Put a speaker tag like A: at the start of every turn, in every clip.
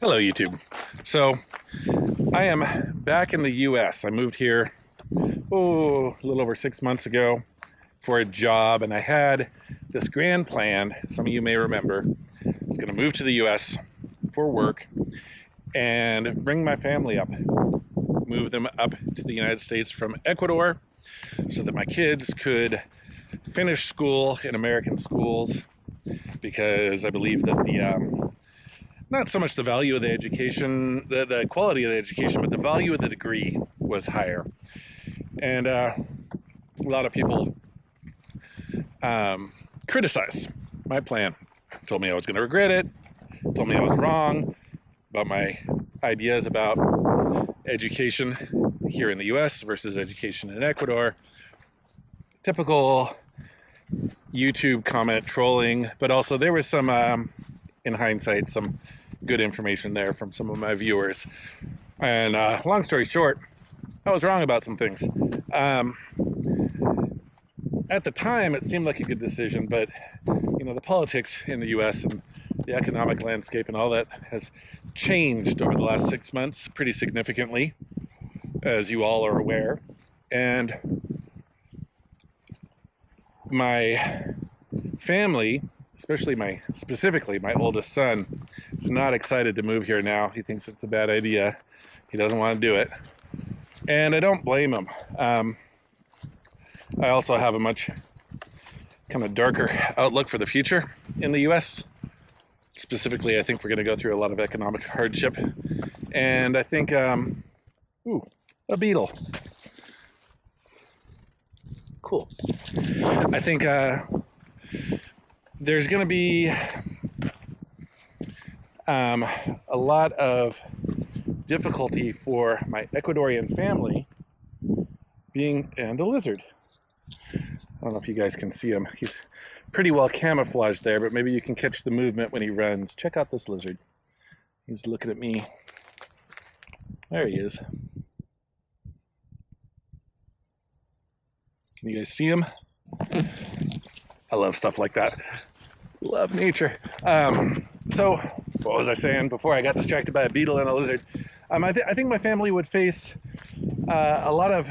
A: Hello, YouTube. So I am back in the US. I moved here, a little over 6 months ago for a job, and I had this grand plan. Some of you may remember. I was going to move to the US for work and bring my family up, move them up to the United States from Ecuador so that my kids could finish school in American schools, because I believe that not so much the value of the education, the quality of the education, but the value of the degree was higher. And a lot of people criticized my plan, told me I was going to regret it, told me I was wrong about my ideas about education here in the US versus education in Ecuador. Typical YouTube comment trolling, but also there was some, in hindsight, some good information there from some of my viewers. And long story short, I was wrong about some things. At the time, it seemed like a good decision, but the politics in the U.S. and the economic landscape and all that has changed over the last 6 months pretty significantly, as you all are aware. And my family, specifically my oldest son, is not excited to move here now. He thinks it's a bad idea. He doesn't want to do it. And I don't blame him. I also have a much kind of darker outlook for the future in the US. Specifically, I think we're going to go through a lot of economic hardship. And I think, a beetle. Cool. I think there's going to be a lot of difficulty for my Ecuadorian family and a lizard. I don't know if you guys can see him. He's pretty well camouflaged there, but maybe you can catch the movement when he runs. Check out this lizard. He's looking at me. There he is. Can you guys see him? I love stuff like that. Love nature. So, what was I saying before I got distracted by a beetle and a lizard? I think my family would face a lot of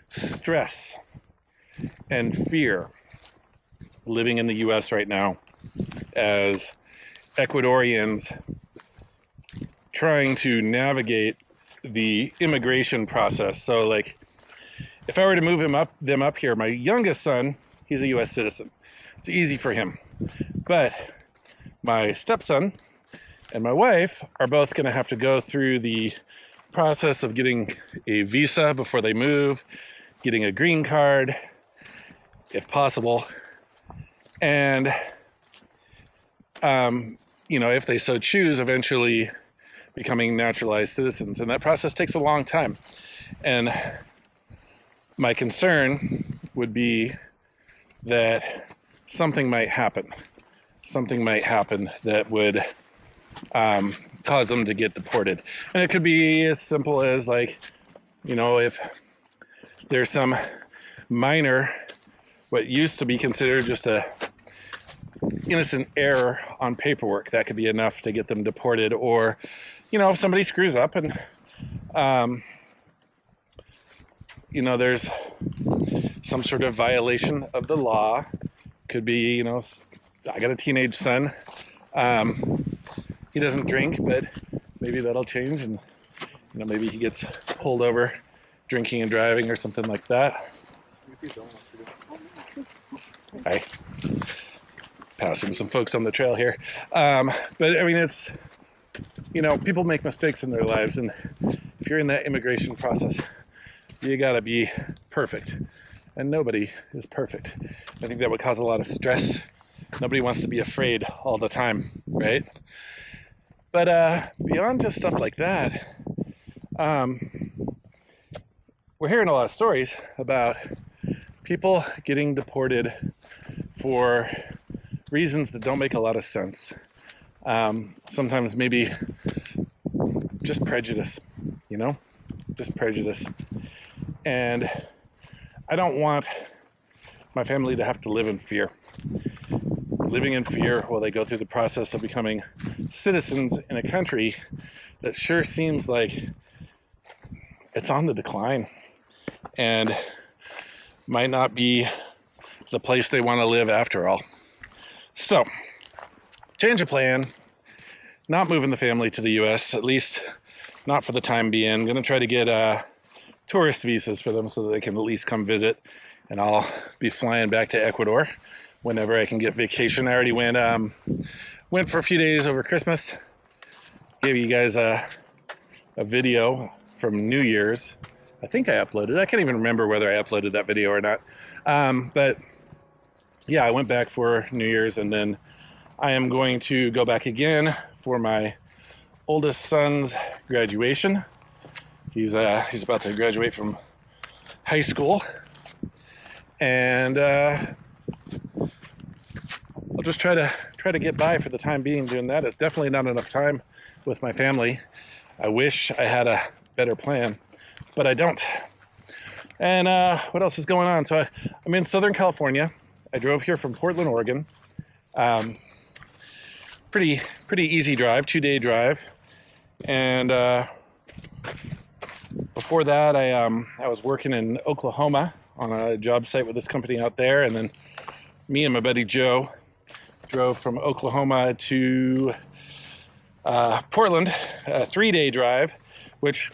A: stress and fear living in the U.S. right now as Ecuadorians trying to navigate the immigration process. So, like, if I were to move them up here, my youngest son, he's a U.S. citizen. It's easy for him. But my stepson and my wife are both going to have to go through the process of getting a visa before they move, getting a green card, if possible, and, if they so choose, eventually becoming naturalized citizens. And that process takes a long time. And my concern would be that something might happen that would cause them to get deported. And it could be as simple as, like, if there's some minor, what used to be considered just a innocent error on paperwork, that could be enough to get them deported. Or, if somebody screws up and, there's some sort of violation of the law. Could be, I got a teenage son. He doesn't drink, but maybe that'll change, and maybe he gets pulled over drinking and driving or something like that. Hi. Passing some folks on the trail here. But I mean, it's, people make mistakes in their lives, and if you're in that immigration process, you gotta be perfect. And nobody is perfect. I think that would cause a lot of stress. Nobody wants to be afraid all the time, right? But beyond just stuff like that, we're hearing a lot of stories about people getting deported for reasons that don't make a lot of sense. Sometimes maybe just prejudice, just prejudice. And I don't want my family to have to live in fear. living in fear while they go through the process of becoming citizens in a country that sure seems like it's on the decline and might not be the place they want to live after all. So, change of plan. Not moving the family to the U.S., at least not for the time being. Going to try to get tourist visas for them so that they can at least come visit. And I'll be flying back to Ecuador whenever I can get vacation. I already went for a few days over Christmas. Gave you guys a video from New Year's. I think I uploaded. I can't even remember whether I uploaded that video or not. But yeah, I went back for New Year's, and then I am going to go back again for my oldest son's graduation. He's about to graduate from high school, and I'll just try to get by for the time being doing that. It's definitely not enough time with my family. I wish I had a better plan, but I don't. And what else is going on? So I'm in Southern California. I drove here from Portland, Oregon. Pretty easy drive, 2-day drive. And before that, I was working in Oklahoma on a job site with this company out there, and then me and my buddy Joe drove from Oklahoma to Portland, a 3-day drive, which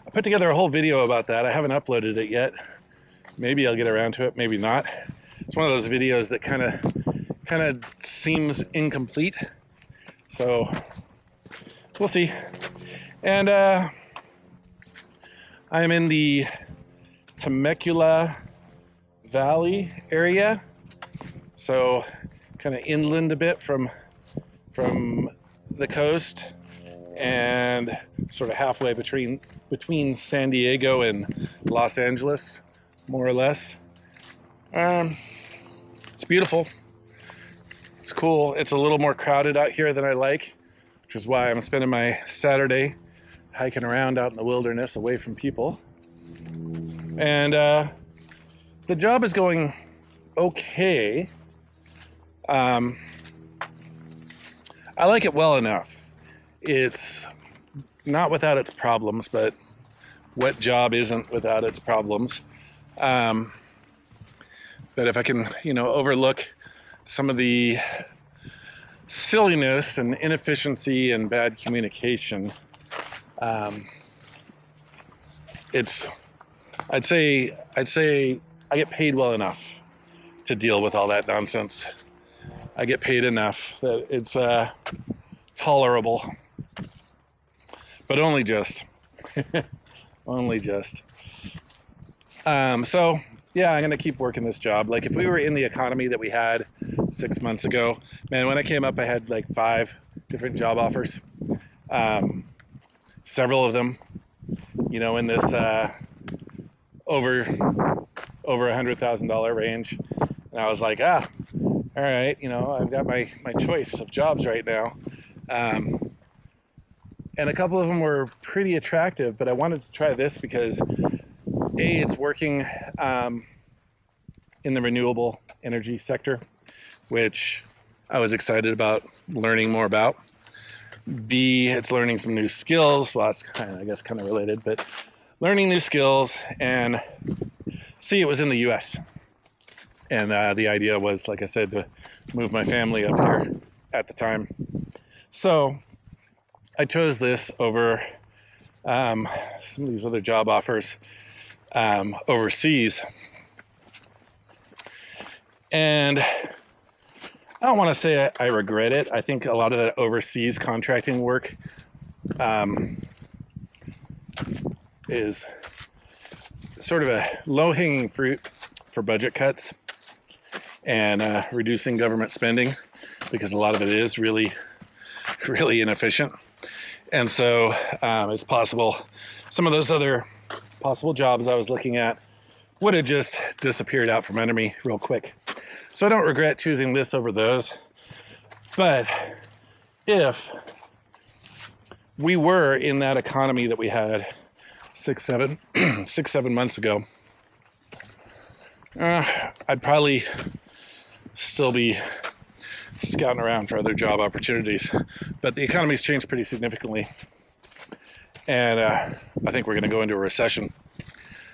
A: I put together a whole video about that. I haven't uploaded it yet. Maybe I'll get around to it, maybe not. It's one of those videos that kind of seems incomplete. So we'll see. And I'm in the Temecula Valley area, so kind of inland a bit from the coast, and sort of halfway between San Diego and Los Angeles, more or less. It's beautiful. It's cool. It's a little more crowded out here than I like, which is why I'm spending my Saturday hiking around out in the wilderness away from people. And the job is going okay. I like it well enough. It's not without its problems, but what job isn't without its problems? But if I can, overlook some of the silliness and inefficiency and bad communication, I'd say I get paid well enough to deal with all that nonsense. I get paid enough that it's tolerable, but only just. Only just. So yeah, I'm gonna keep working this job. Like, if we were in the economy that we had 6 months ago, man, when I came up, I had like 5 different job offers. Several of them, in this over $100,000 range, and I was like, all right, I've got my choice of jobs right now. And a couple of them were pretty attractive, but I wanted to try this because it's working in the renewable energy sector, which I was excited about learning more about. B, it's learning some new skills. Well, it's kind of related, but learning new skills. And C, it was in the U.S. And the idea was, like I said, to move my family up here at the time. So I chose this over some of these other job offers overseas. And I don't want to say I regret it. I think a lot of that overseas contracting work is sort of a low-hanging fruit for budget cuts and reducing government spending, because a lot of it is really, really inefficient. And so it's possible some of those other possible jobs I was looking at would have just disappeared out from under me real quick. So I don't regret choosing this over those. But if we were in that economy that we had 6-7 months ago, I'd probably still be scouting around for other job opportunities. But the economy's changed pretty significantly, and I think we're going to go into a recession.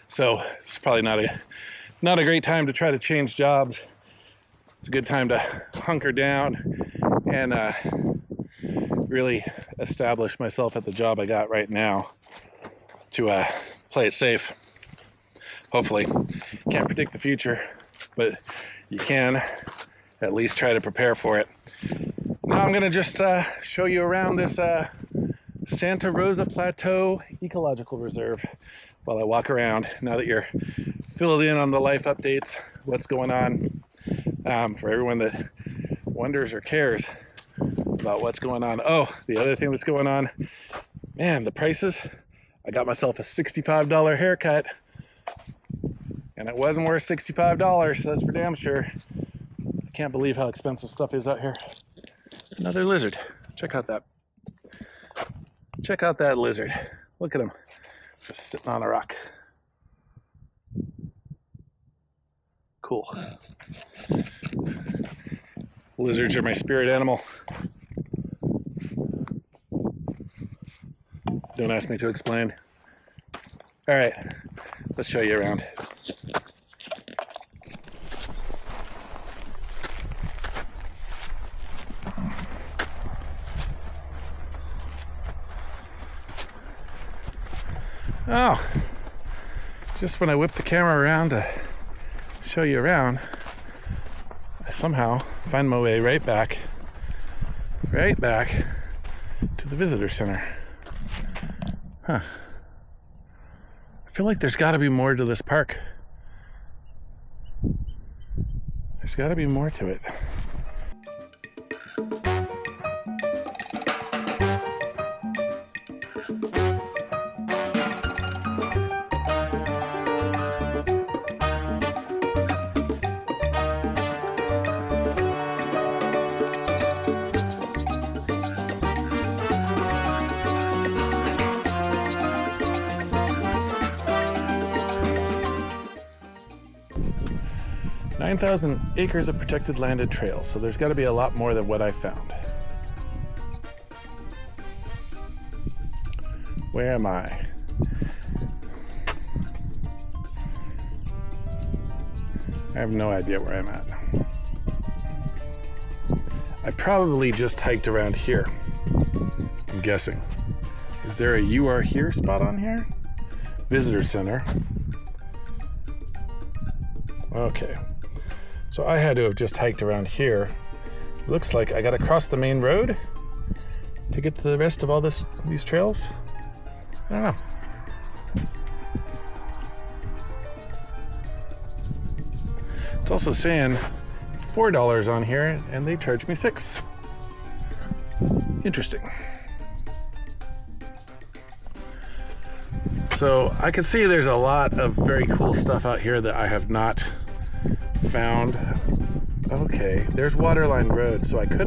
A: So it's probably not a great time to try to change jobs. It's a good time to hunker down and really establish myself at the job I got right now to play it safe. Hopefully. Can't predict the future, but you can at least try to prepare for it. Now I'm going to just show you around this Santa Rosa Plateau Ecological Reserve while I walk around, now that you're filled in on the life updates, what's going on, for everyone that wonders or cares about what's going on. Oh, the other thing that's going on, man, the prices. I got myself a $65 haircut, and it wasn't worth $65, so that's for damn sure. I can't believe how expensive stuff is out here. Another lizard. Check out that. Check out that lizard. Look at him, just sitting on a rock. Cool. Lizards are my spirit animal. Don't ask me to explain. All right, let's show you around. Oh, just when I whip the camera around to show you around, I somehow find my way right back to the visitor center. Huh. I feel like there's got to be more to this park. There's got to be more to it. "9,000 acres of protected land and trails," so there's got to be a lot more than what I found. Where am I? I have no idea where I'm at. I probably just hiked around here, I'm guessing. Is there a "You Are Here" spot on here? Visitor Center. Okay. So I had to have just hiked around here. Looks like I gotta cross the main road to get to the rest of all these trails. I don't know. It's also saying $4 on here, and they charged me $6. Interesting. So I can see there's a lot of very cool stuff out here that I have not found. Okay, there's Waterline Road. So I got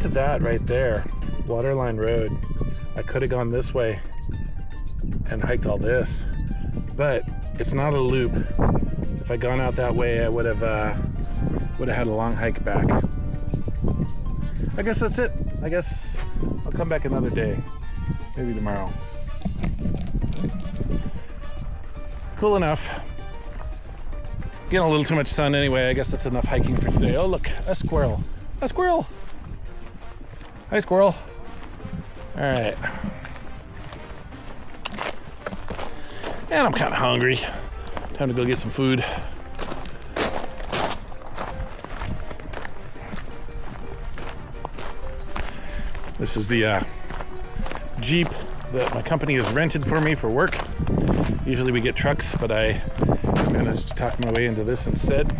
A: to that right there, Waterline Road. I could have gone this way and hiked all this, but it's not a loop. If I'd gone out that way, I would have had a long hike back. I guess that's it. I guess I'll come back another day, maybe tomorrow. Cool enough. Getting a little too much sun anyway. I guess that's enough hiking for today. Oh, look, a squirrel. A squirrel. Hi, squirrel. All right. And I'm kind of hungry. Time to go get some food. This is the Jeep that my company has rented for me for work. Usually we get trucks, but I managed to talk my way into this instead.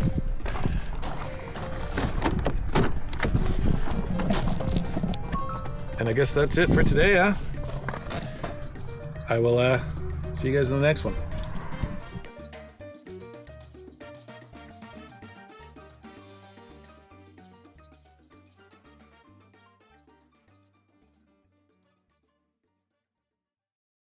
A: And I guess that's it for today, huh? I will see you guys in the next one.